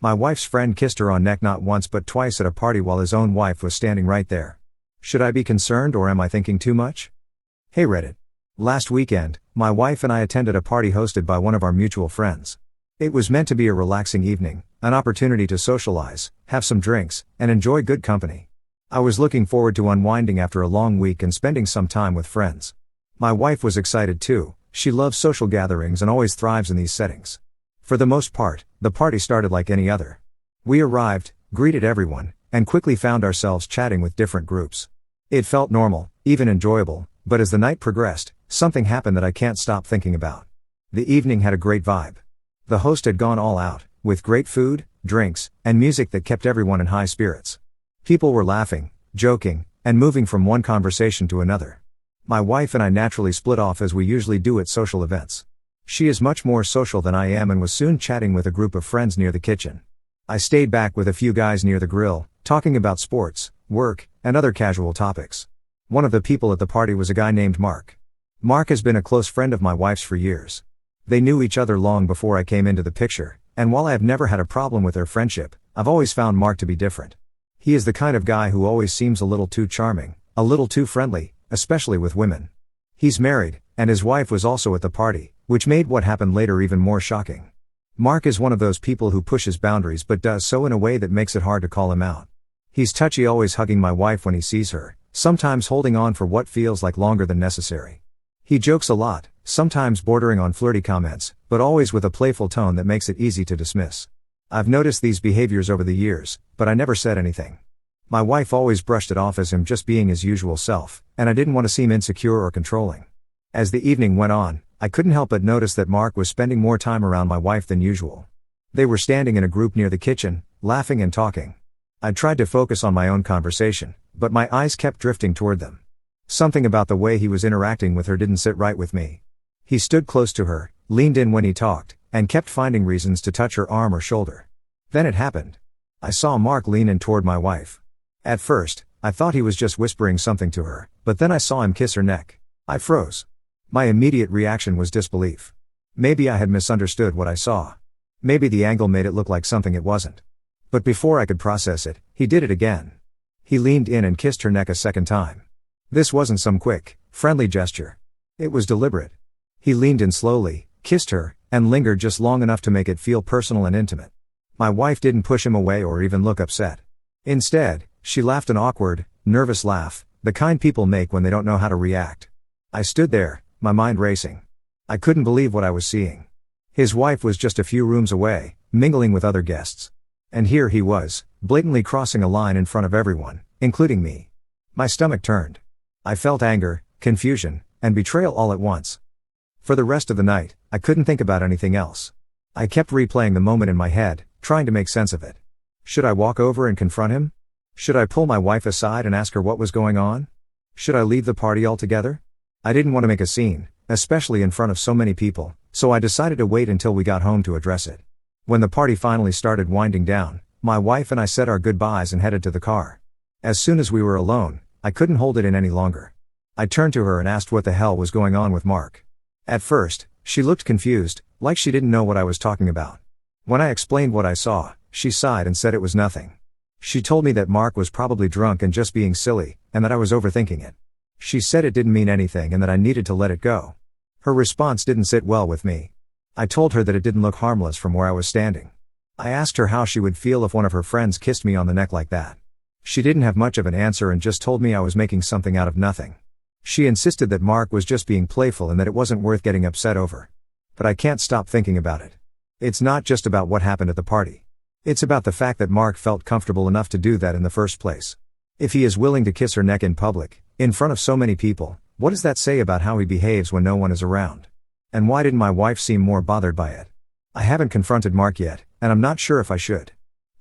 My wife's friend kissed her on neck not once but twice at a party while his own wife was standing right there. Should I be concerned or am I thinking too much? Hey Reddit. Last weekend, my wife and I attended a party hosted by one of our mutual friends. It was meant to be a relaxing evening, an opportunity to socialize, have some drinks, and enjoy good company. I was looking forward to unwinding after a long week and spending some time with friends. My wife was excited too. She loves social gatherings and always thrives in these settings. For the most part, the party started like any other. We arrived, greeted everyone, and quickly found ourselves chatting with different groups. It felt normal, even enjoyable, but as the night progressed, something happened that I can't stop thinking about. The evening had a great vibe. The host had gone all out, with great food, drinks, and music that kept everyone in high spirits. People were laughing, joking, and moving from one conversation to another. My wife and I naturally split off as we usually do at social events. She is much more social than I am and was soon chatting with a group of friends near the kitchen. I stayed back with a few guys near the grill, talking about sports, work, and other casual topics. One of the people at the party was a guy named Mark. Mark has been a close friend of my wife's for years. They knew each other long before I came into the picture, and while I have never had a problem with their friendship, I've always found Mark to be different. He is the kind of guy who always seems a little too charming, a little too friendly, especially with women. He's married, and his wife was also at the party, which made what happened later even more shocking. Mark is one of those people who pushes boundaries but does so in a way that makes it hard to call him out. He's touchy, always hugging my wife when he sees her, sometimes holding on for what feels like longer than necessary. He jokes a lot, sometimes bordering on flirty comments, but always with a playful tone that makes it easy to dismiss. I've noticed these behaviors over the years, but I never said anything. My wife always brushed it off as him just being his usual self, and I didn't want to seem insecure or controlling. As the evening went on, I couldn't help but notice that Mark was spending more time around my wife than usual. They were standing in a group near the kitchen, laughing and talking. I tried to focus on my own conversation, but my eyes kept drifting toward them. Something about the way he was interacting with her didn't sit right with me. He stood close to her, leaned in when he talked, and kept finding reasons to touch her arm or shoulder. Then it happened. I saw Mark lean in toward my wife. At first, I thought he was just whispering something to her, but then I saw him kiss her neck. I froze. My immediate reaction was disbelief. Maybe I had misunderstood what I saw. Maybe the angle made it look like something it wasn't. But before I could process it, he did it again. He leaned in and kissed her neck a second time. This wasn't some quick, friendly gesture. It was deliberate. He leaned in slowly, kissed her, and lingered just long enough to make it feel personal and intimate. My wife didn't push him away or even look upset. Instead, she laughed an awkward, nervous laugh, the kind people make when they don't know how to react. I stood there, my mind racing. I couldn't believe what I was seeing. His wife was just a few rooms away, mingling with other guests. And here he was, blatantly crossing a line in front of everyone, including me. My stomach turned. I felt anger, confusion, and betrayal all at once. For the rest of the night, I couldn't think about anything else. I kept replaying the moment in my head, trying to make sense of it. Should I walk over and confront him? Should I pull my wife aside and ask her what was going on? Should I leave the party altogether? I didn't want to make a scene, especially in front of so many people, so I decided to wait until we got home to address it. When the party finally started winding down, my wife and I said our goodbyes and headed to the car. As soon as we were alone, I couldn't hold it in any longer. I turned to her and asked what the hell was going on with Mark. At first, she looked confused, like she didn't know what I was talking about. When I explained what I saw, she sighed and said it was nothing. She told me that Mark was probably drunk and just being silly, and that I was overthinking it. She said it didn't mean anything and that I needed to let it go. Her response didn't sit well with me. I told her that it didn't look harmless from where I was standing. I asked her how she would feel if one of her friends kissed me on the neck like that. She didn't have much of an answer and just told me I was making something out of nothing. She insisted that Mark was just being playful and that it wasn't worth getting upset over. But I can't stop thinking about it. It's not just about what happened at the party. It's about the fact that Mark felt comfortable enough to do that in the first place. If he is willing to kiss her neck in public, in front of so many people, what does that say about how he behaves when no one is around? And why didn't my wife seem more bothered by it? I haven't confronted Mark yet, and I'm not sure if I should.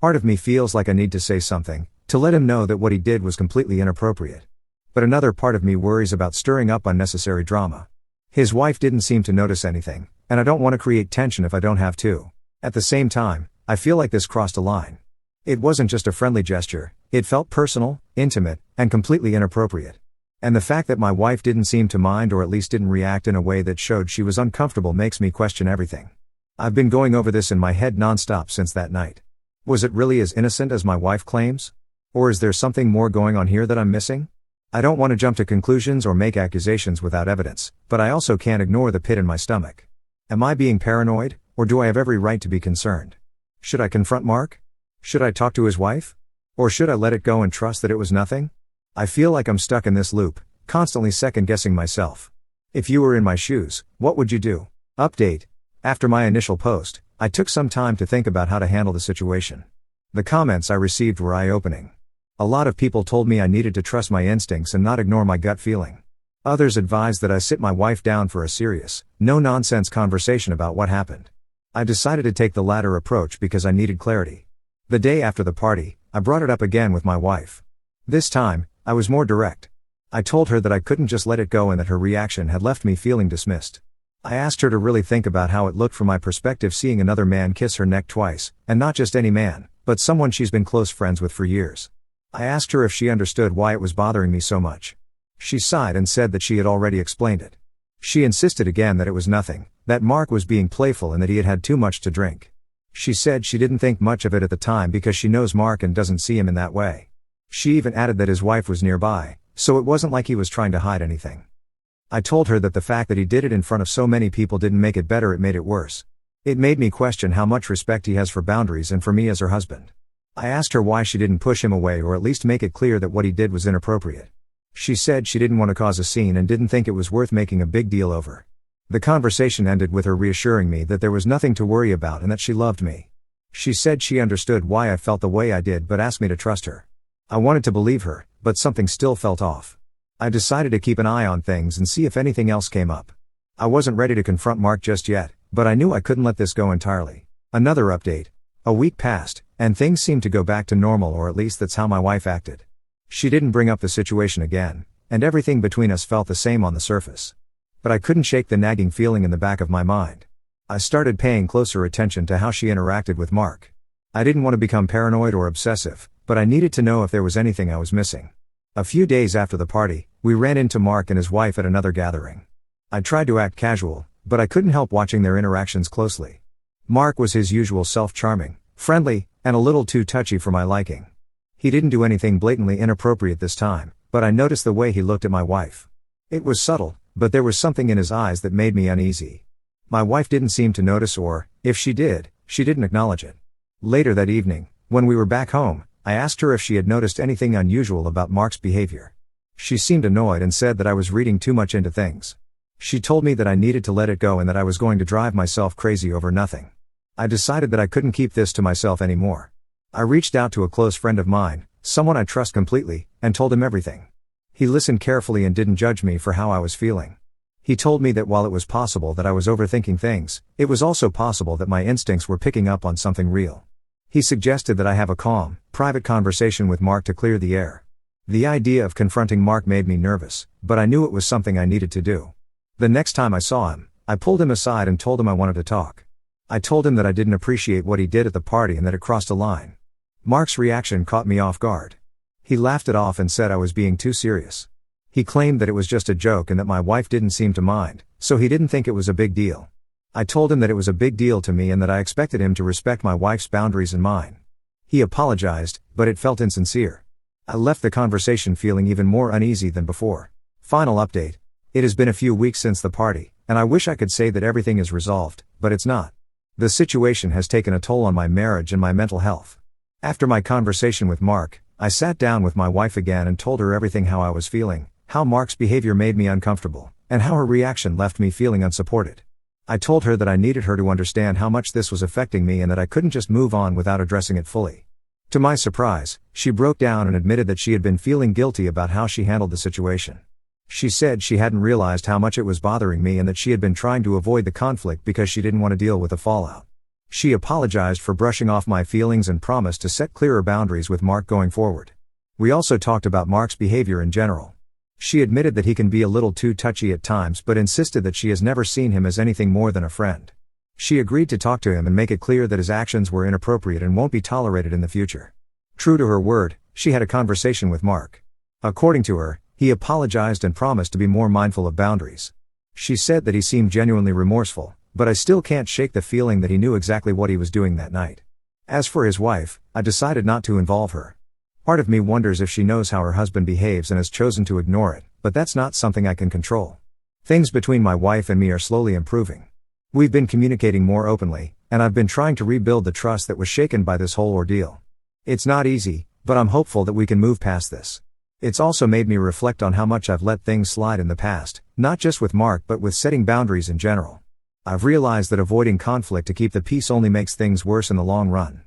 Part of me feels like I need to say something, to let him know that what he did was completely inappropriate. But another part of me worries about stirring up unnecessary drama. His wife didn't seem to notice anything, and I don't want to create tension if I don't have to. At the same time, I feel like this crossed a line. It wasn't just a friendly gesture, it felt personal, intimate, and completely inappropriate. And the fact that my wife didn't seem to mind or at least didn't react in a way that showed she was uncomfortable makes me question everything. I've been going over this in my head nonstop since that night. Was it really as innocent as my wife claims? Or is there something more going on here that I'm missing? I don't want to jump to conclusions or make accusations without evidence, but I also can't ignore the pit in my stomach. Am I being paranoid, or do I have every right to be concerned? Should I confront Mark? Should I talk to his wife? Or should I let it go and trust that it was nothing? I feel like I'm stuck in this loop, constantly second-guessing myself. If you were in my shoes, what would you do? Update. After my initial post, I took some time to think about how to handle the situation. The comments I received were eye-opening. A lot of people told me I needed to trust my instincts and not ignore my gut feeling. Others advised that I sit my wife down for a serious, no-nonsense conversation about what happened. I decided to take the latter approach because I needed clarity. The day after the party, I brought it up again with my wife. This time, I was more direct. I told her that I couldn't just let it go and that her reaction had left me feeling dismissed. I asked her to really think about how it looked from my perspective seeing another man kiss her neck twice, and not just any man, but someone she's been close friends with for years. I asked her if she understood why it was bothering me so much. She sighed and said that she had already explained it. She insisted again that it was nothing, that Mark was being playful and that he had had too much to drink. She said she didn't think much of it at the time because she knows Mark and doesn't see him in that way. She even added that his wife was nearby, so it wasn't like he was trying to hide anything. I told her that the fact that he did it in front of so many people didn't make it better, it made it worse. It made me question how much respect he has for boundaries and for me as her husband. I asked her why she didn't push him away or at least make it clear that what he did was inappropriate. She said she didn't want to cause a scene and didn't think it was worth making a big deal over. The conversation ended with her reassuring me that there was nothing to worry about and that she loved me. She said she understood why I felt the way I did but asked me to trust her. I wanted to believe her, but something still felt off. I decided to keep an eye on things and see if anything else came up. I wasn't ready to confront Mark just yet, but I knew I couldn't let this go entirely. Another update. A week passed, and things seemed to go back to normal, or at least that's how my wife acted. She didn't bring up the situation again, and everything between us felt the same on the surface. But I couldn't shake the nagging feeling in the back of my mind. I started paying closer attention to how she interacted with Mark. I didn't want to become paranoid or obsessive, but I needed to know if there was anything I was missing. A few days after the party, we ran into Mark and his wife at another gathering. I tried to act casual, but I couldn't help watching their interactions closely. Mark was his usual self, charming, friendly, and a little too touchy for my liking. He didn't do anything blatantly inappropriate this time, but I noticed the way he looked at my wife. It was subtle, but there was something in his eyes that made me uneasy. My wife didn't seem to notice, or, if she did, she didn't acknowledge it. Later that evening, when we were back home, I asked her if she had noticed anything unusual about Mark's behavior. She seemed annoyed and said that I was reading too much into things. She told me that I needed to let it go and that I was going to drive myself crazy over nothing. I decided that I couldn't keep this to myself anymore. I reached out to a close friend of mine, someone I trust completely, and told him everything. He listened carefully and didn't judge me for how I was feeling. He told me that while it was possible that I was overthinking things, it was also possible that my instincts were picking up on something real. He suggested that I have a calm, private conversation with Mark to clear the air. The idea of confronting Mark made me nervous, but I knew it was something I needed to do. The next time I saw him, I pulled him aside and told him I wanted to talk. I told him that I didn't appreciate what he did at the party and that it crossed a line. Mark's reaction caught me off guard. He laughed it off and said I was being too serious. He claimed that it was just a joke and that my wife didn't seem to mind, so he didn't think it was a big deal. I told him that it was a big deal to me and that I expected him to respect my wife's boundaries and mine. He apologized, but it felt insincere. I left the conversation feeling even more uneasy than before. Final update. It has been a few weeks since the party, and I wish I could say that everything is resolved, but it's not. The situation has taken a toll on my marriage and my mental health. After my conversation with Mark, I sat down with my wife again and told her everything, how I was feeling, how Mark's behavior made me uncomfortable, and how her reaction left me feeling unsupported. I told her that I needed her to understand how much this was affecting me and that I couldn't just move on without addressing it fully. To my surprise, she broke down and admitted that she had been feeling guilty about how she handled the situation. She said she hadn't realized how much it was bothering me and that she had been trying to avoid the conflict because she didn't want to deal with the fallout. She apologized for brushing off my feelings and promised to set clearer boundaries with Mark going forward. We also talked about Mark's behavior in general. She admitted that he can be a little too touchy at times but insisted that she has never seen him as anything more than a friend. She agreed to talk to him and make it clear that his actions were inappropriate and won't be tolerated in the future. True to her word, she had a conversation with Mark. According to her, he apologized and promised to be more mindful of boundaries. She said that he seemed genuinely remorseful, but I still can't shake the feeling that he knew exactly what he was doing that night. As for his wife, I decided not to involve her. Part of me wonders if she knows how her husband behaves and has chosen to ignore it, but that's not something I can control. Things between my wife and me are slowly improving. We've been communicating more openly, and I've been trying to rebuild the trust that was shaken by this whole ordeal. It's not easy, but I'm hopeful that we can move past this. It's also made me reflect on how much I've let things slide in the past, not just with Mark but with setting boundaries in general. I've realized that avoiding conflict to keep the peace only makes things worse in the long run.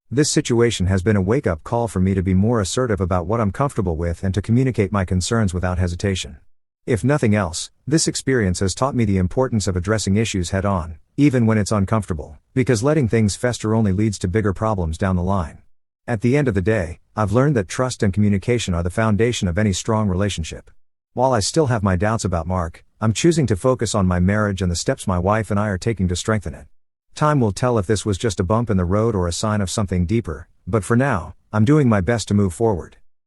This situation has been a wake-up call for me to be more assertive about what I'm comfortable with and to communicate my concerns without hesitation. If nothing else, this experience has taught me the importance of addressing issues head-on, even when it's uncomfortable, because letting things fester only leads to bigger problems down the line. At the end of the day, I've learned that trust and communication are the foundation of any strong relationship. While I still have my doubts about Mark, I'm choosing to focus on my marriage and the steps my wife and I are taking to strengthen it. Time will tell if this was just a bump in the road or a sign of something deeper, but for now, I'm doing my best to move forward.